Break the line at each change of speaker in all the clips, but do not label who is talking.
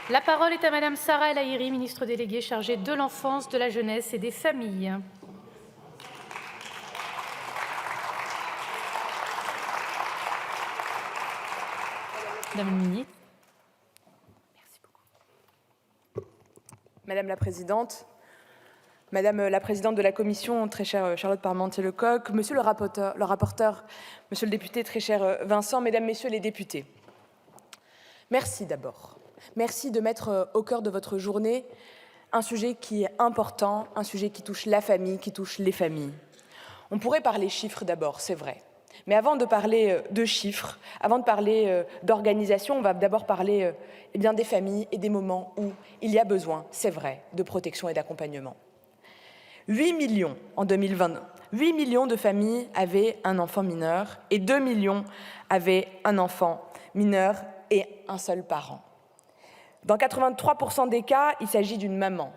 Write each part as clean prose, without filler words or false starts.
La parole est à Madame Sarah El Haïry, ministre déléguée chargée de l'enfance, de la jeunesse et des familles. Madame la ministre.
Merci beaucoup. Madame la présidente, Madame la présidente de la commission, très chère Charlotte Parmentier-Lecocq, Monsieur le rapporteur, Monsieur le député, très cher Vincent, Mesdames, Messieurs les députés. Merci d'abord. Merci de mettre au cœur de votre journée un sujet qui est important, un sujet qui touche la famille, qui touche les familles. On pourrait parler chiffres d'abord, c'est vrai. Mais avant de parler de chiffres, avant de parler d'organisation, on va d'abord parler des familles et des moments où il y a besoin, c'est vrai, de protection et d'accompagnement. 8 millions en 2020, 8 millions de familles avaient un enfant mineur et 2 millions avaient un enfant mineur et un seul parent. Dans 83% des cas, il s'agit d'une maman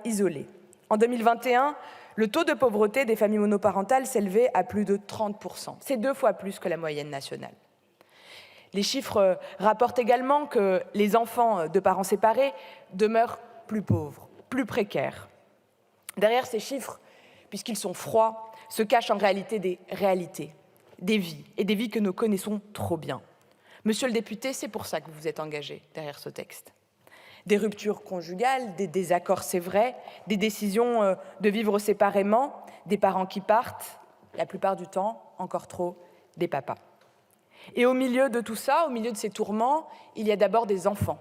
isolée. En 2021, le taux de pauvreté des familles monoparentales s'élevait à plus de 30%. C'est 2 fois plus que la moyenne nationale. Les chiffres rapportent également que les enfants de parents séparés demeurent plus pauvres, plus précaires. Derrière ces chiffres, puisqu'ils sont froids, se cachent en réalité des réalités, des vies que nous connaissons trop bien. Monsieur le député, c'est pour ça que vous vous êtes engagé derrière ce texte. Des ruptures conjugales, des désaccords, c'est vrai, des décisions de vivre séparément, des parents qui partent, la plupart du temps, encore trop, des papas. Et au milieu de tout ça, au milieu de ces tourments, il y a d'abord des enfants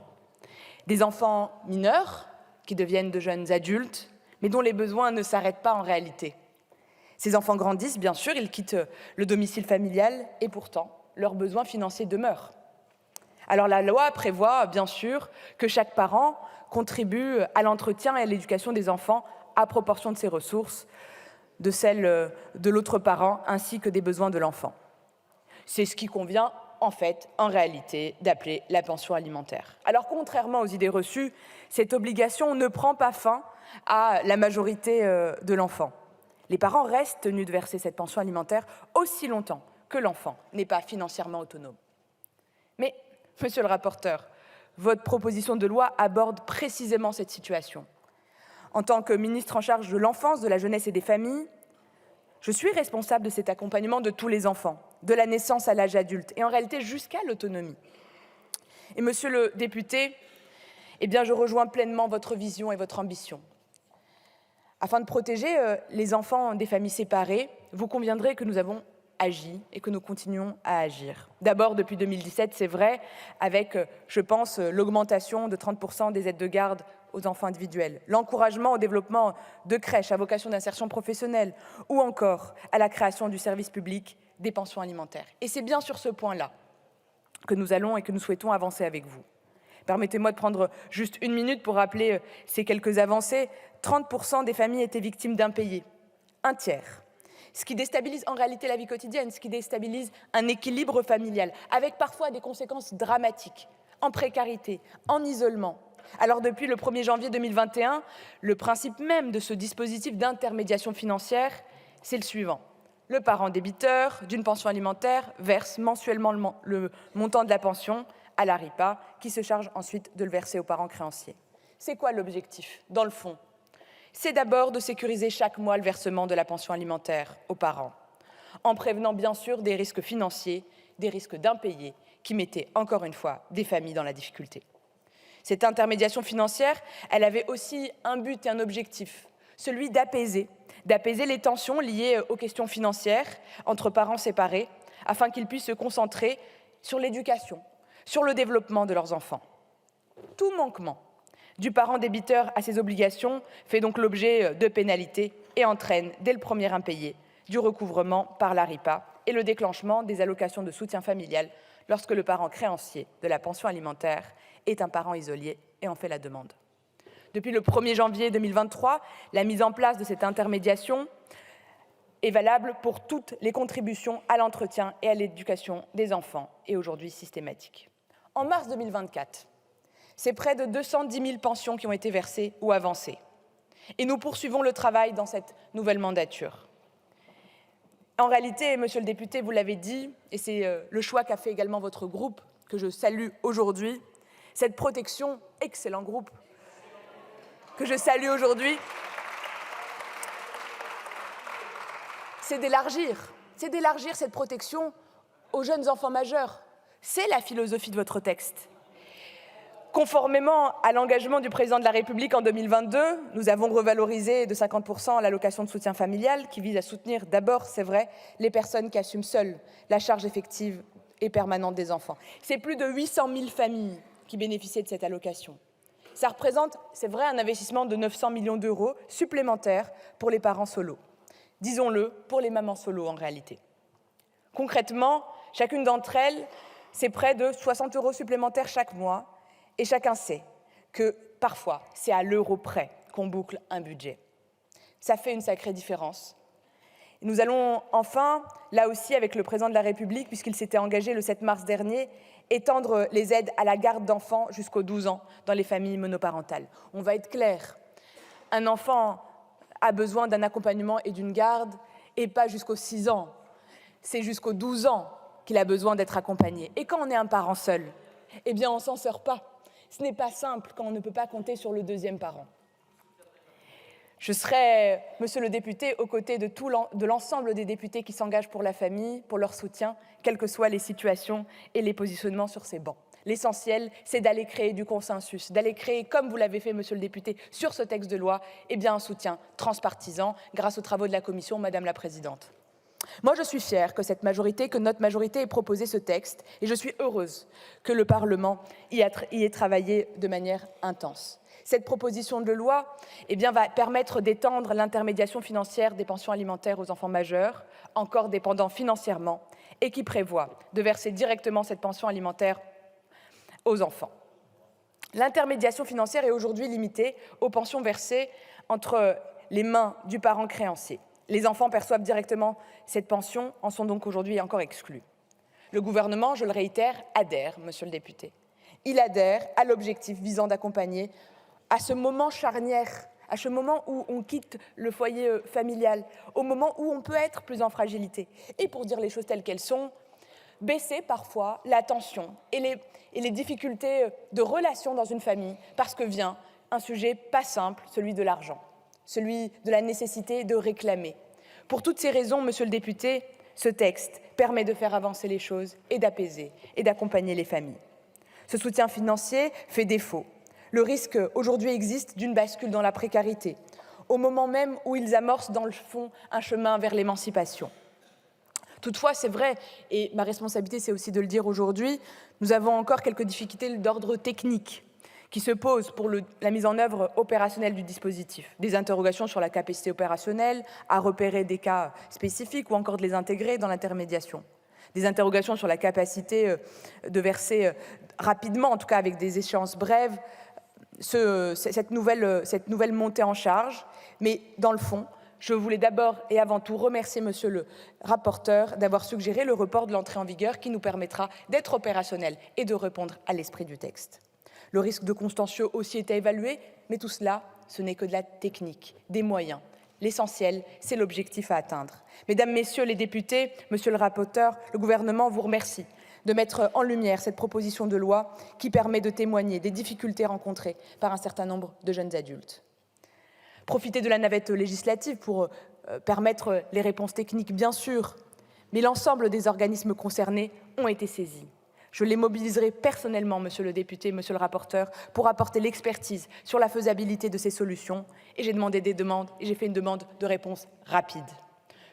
mineurs qui deviennent de jeunes adultes, mais dont les besoins ne s'arrêtent pas en réalité. Ces enfants grandissent, bien sûr, ils quittent le domicile familial et pourtant, leurs besoins financiers demeurent. Alors la loi prévoit, bien sûr, que chaque parent contribue à l'entretien et à l'éducation des enfants à proportion de ses ressources, de celles de l'autre parent, ainsi que des besoins de l'enfant. C'est ce qui convient, en réalité, d'appeler la pension alimentaire. Alors, contrairement aux idées reçues, cette obligation ne prend pas fin à la majorité de l'enfant. Les parents restent tenus de verser cette pension alimentaire aussi longtemps que l'enfant n'est pas financièrement autonome. Mais, monsieur le rapporteur, votre proposition de loi aborde précisément cette situation. En tant que ministre en charge de l'enfance, de la jeunesse et des familles, je suis responsable de cet accompagnement de tous les enfants, de la naissance à l'âge adulte et en réalité jusqu'à l'autonomie. Et monsieur le député, je rejoins pleinement votre vision et votre ambition. Afin de protéger les enfants des familles séparées, vous conviendrez que nous avons agi et que nous continuons à agir. D'abord, depuis 2017, c'est vrai, avec, je pense, l'augmentation de 30% des aides de garde aux enfants individuels, l'encouragement au développement de crèches à vocation d'insertion professionnelle ou encore à la création du service public des pensions alimentaires. Et c'est bien sur ce point-là que nous allons et que nous souhaitons avancer avec vous. Permettez-moi de prendre juste 1 minute pour rappeler ces quelques avancées. 30% des familles étaient victimes d'impayés, un tiers. Ce qui déstabilise en réalité la vie quotidienne, ce qui déstabilise un équilibre familial, avec parfois des conséquences dramatiques, en précarité, en isolement. Alors depuis le 1er janvier 2021, le principe même de ce dispositif d'intermédiation financière, c'est le suivant. Le parent débiteur d'une pension alimentaire verse mensuellement le montant de la pension à l'ARIPA, qui se charge ensuite de le verser aux parents créanciers. C'est quoi l'objectif, dans le fond? C'est d'abord de sécuriser chaque mois le versement de la pension alimentaire aux parents, en prévenant bien sûr des risques financiers, des risques d'impayés, qui mettaient encore une fois des familles dans la difficulté. Cette intermédiation financière, elle avait aussi un but et un objectif, celui d'apaiser les tensions liées aux questions financières entre parents séparés, afin qu'ils puissent se concentrer sur l'éducation, sur le développement de leurs enfants. Tout manquement du parent débiteur à ses obligations fait donc l'objet de pénalités et entraîne, dès le premier impayé, du recouvrement par l'ARIPA et le déclenchement des allocations de soutien familial lorsque le parent créancier de la pension alimentaire est un parent isolé et en fait la demande. Depuis le 1er janvier 2023, la mise en place de cette intermédiation est valable pour toutes les contributions à l'entretien et à l'éducation des enfants et aujourd'hui systématique. En mars 2024, c'est près de 210 000 pensions qui ont été versées ou avancées. Et nous poursuivons le travail dans cette nouvelle mandature. En réalité, monsieur le député, vous l'avez dit, et c'est le choix qu'a fait également votre groupe, que je salue aujourd'hui, Cette protection, excellent groupe, que je salue aujourd'hui, c'est d'élargir cette protection aux jeunes enfants majeurs. C'est la philosophie de votre texte. Conformément à l'engagement du président de la République en 2022, nous avons revalorisé de 50% l'allocation de soutien familial qui vise à soutenir d'abord, c'est vrai, les personnes qui assument seules la charge effective et permanente des enfants. C'est plus de 800 000 familles qui bénéficiaient de cette allocation. Ça représente, c'est vrai, un investissement de 900 millions d'euros supplémentaires pour les parents solos. Disons-le, pour les mamans solos en réalité. Concrètement, chacune d'entre elles, c'est près de 60 € supplémentaires chaque mois. Et chacun sait que parfois, c'est à l'euro près qu'on boucle un budget. Ça fait une sacrée différence. Nous allons enfin, là aussi avec le président de la République, puisqu'il s'était engagé le 7 mars dernier, étendre les aides à la garde d'enfants jusqu'aux 12 ans dans les familles monoparentales. On va être clair, un enfant a besoin d'un accompagnement et d'une garde, et pas jusqu'aux 6 ans. C'est jusqu'aux 12 ans qu'il a besoin d'être accompagné. Et quand on est un parent seul, eh bien on ne s'en sort pas. Ce n'est pas simple quand on ne peut pas compter sur le deuxième parent. Je serai, monsieur le député, aux côtés de l'ensemble des députés qui s'engagent pour la famille, pour leur soutien, quelles que soient les situations et les positionnements sur ces bancs. L'essentiel, c'est d'aller créer du consensus, d'aller créer, comme vous l'avez fait, monsieur le député, sur ce texte de loi, eh bien un soutien transpartisan grâce aux travaux de la Commission, madame la présidente. Moi, je suis fière que notre majorité ait proposé ce texte et je suis heureuse que le Parlement y ait travaillé de manière intense. Cette proposition de loi va permettre d'étendre l'intermédiation financière des pensions alimentaires aux enfants majeurs, encore dépendants financièrement, et qui prévoit de verser directement cette pension alimentaire aux enfants. L'intermédiation financière est aujourd'hui limitée aux pensions versées entre les mains du parent créancier. Les enfants perçoivent directement cette pension, en sont donc aujourd'hui encore exclus. Le gouvernement, je le réitère, adhère, monsieur le député. Il adhère à l'objectif visant d'accompagner à ce moment charnière, à ce moment où on quitte le foyer familial, au moment où on peut être plus en fragilité. Et pour dire les choses telles qu'elles sont, baisser parfois la tension et les difficultés de relation dans une famille, parce que vient un sujet pas simple, celui de l'argent. Celui de la nécessité de réclamer. Pour toutes ces raisons, monsieur le député, ce texte permet de faire avancer les choses et d'apaiser et d'accompagner les familles. Ce soutien financier fait défaut. Le risque aujourd'hui existe d'une bascule dans la précarité, au moment même où ils amorcent dans le fond un chemin vers l'émancipation. Toutefois, c'est vrai, et ma responsabilité c'est aussi de le dire aujourd'hui, nous avons encore quelques difficultés d'ordre technique qui se posent pour la mise en œuvre opérationnelle du dispositif. Des interrogations sur la capacité opérationnelle, à repérer des cas spécifiques ou encore de les intégrer dans l'intermédiation. Des interrogations sur la capacité de verser rapidement, en tout cas avec des échéances brèves, cette nouvelle montée en charge. Mais dans le fond, je voulais d'abord et avant tout remercier monsieur le rapporteur d'avoir suggéré le report de l'entrée en vigueur qui nous permettra d'être opérationnels et de répondre à l'esprit du texte. Le risque de contentieux aussi est à évaluer, mais tout cela, ce n'est que de la technique, des moyens. L'essentiel, c'est l'objectif à atteindre. Mesdames, Messieurs les députés, Monsieur le rapporteur, le gouvernement vous remercie de mettre en lumière cette proposition de loi qui permet de témoigner des difficultés rencontrées par un certain nombre de jeunes adultes. Profitez de la navette législative pour permettre les réponses techniques, bien sûr, mais l'ensemble des organismes concernés ont été saisis. Je les mobiliserai personnellement, monsieur le député, monsieur le rapporteur, pour apporter l'expertise sur la faisabilité de ces solutions. Et j'ai fait une demande de réponse rapide.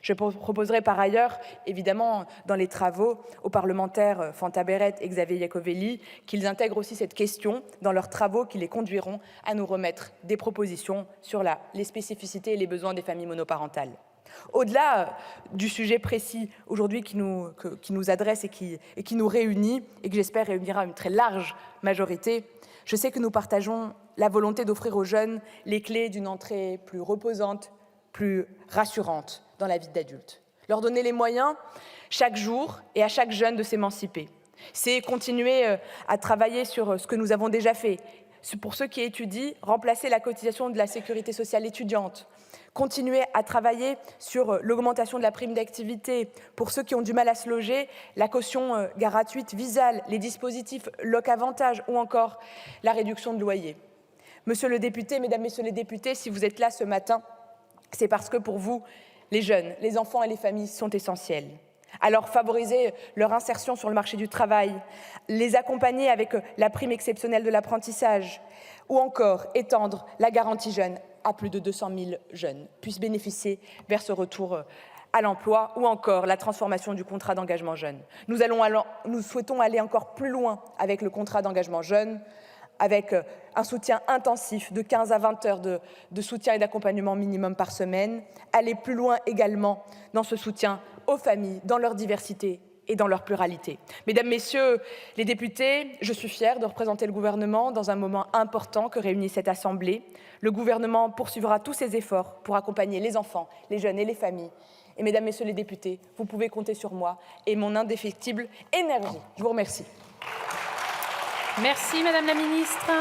Je proposerai par ailleurs, évidemment, dans les travaux aux parlementaires Fanta Beret et Xavier Iacovelli, qu'ils intègrent aussi cette question dans leurs travaux qui les conduiront à nous remettre des propositions sur les spécificités et les besoins des familles monoparentales. Au-delà du sujet précis aujourd'hui qui nous adresse et qui nous réunit, et que j'espère réunira une très large majorité, je sais que nous partageons la volonté d'offrir aux jeunes les clés d'une entrée plus reposante, plus rassurante dans la vie d'adulte. Leur donner les moyens, chaque jour et à chaque jeune de s'émanciper. C'est continuer à travailler sur ce que nous avons déjà fait, Pour ceux qui étudient, remplacer la cotisation de la sécurité sociale étudiante, continuer à travailler sur l'augmentation de la prime d'activité. Pour ceux qui ont du mal à se loger, la caution gratuite Visale, les dispositifs Loc-Avantage ou encore la réduction de loyer. Monsieur le député, mesdames, messieurs les députés, si vous êtes là ce matin, c'est parce que pour vous, les jeunes, les enfants et les familles sont essentiels. Alors favoriser leur insertion sur le marché du travail, les accompagner avec la prime exceptionnelle de l'apprentissage ou encore étendre la garantie jeune à plus de 200 000 jeunes puissent bénéficier vers ce retour à l'emploi ou encore la transformation du contrat d'engagement jeune. Nous souhaitons aller encore plus loin avec le contrat d'engagement jeune, avec un soutien intensif de 15 à 20 heures de soutien et d'accompagnement minimum par semaine, aller plus loin également dans ce soutien aux familles, dans leur diversité et dans leur pluralité. Mesdames, Messieurs les députés, je suis fière de représenter le gouvernement dans un moment important que réunit cette Assemblée. Le gouvernement poursuivra tous ses efforts pour accompagner les enfants, les jeunes et les familles. Et mesdames, Messieurs les députés, vous pouvez compter sur moi et mon indéfectible énergie. Je vous remercie.
Merci Madame la Ministre.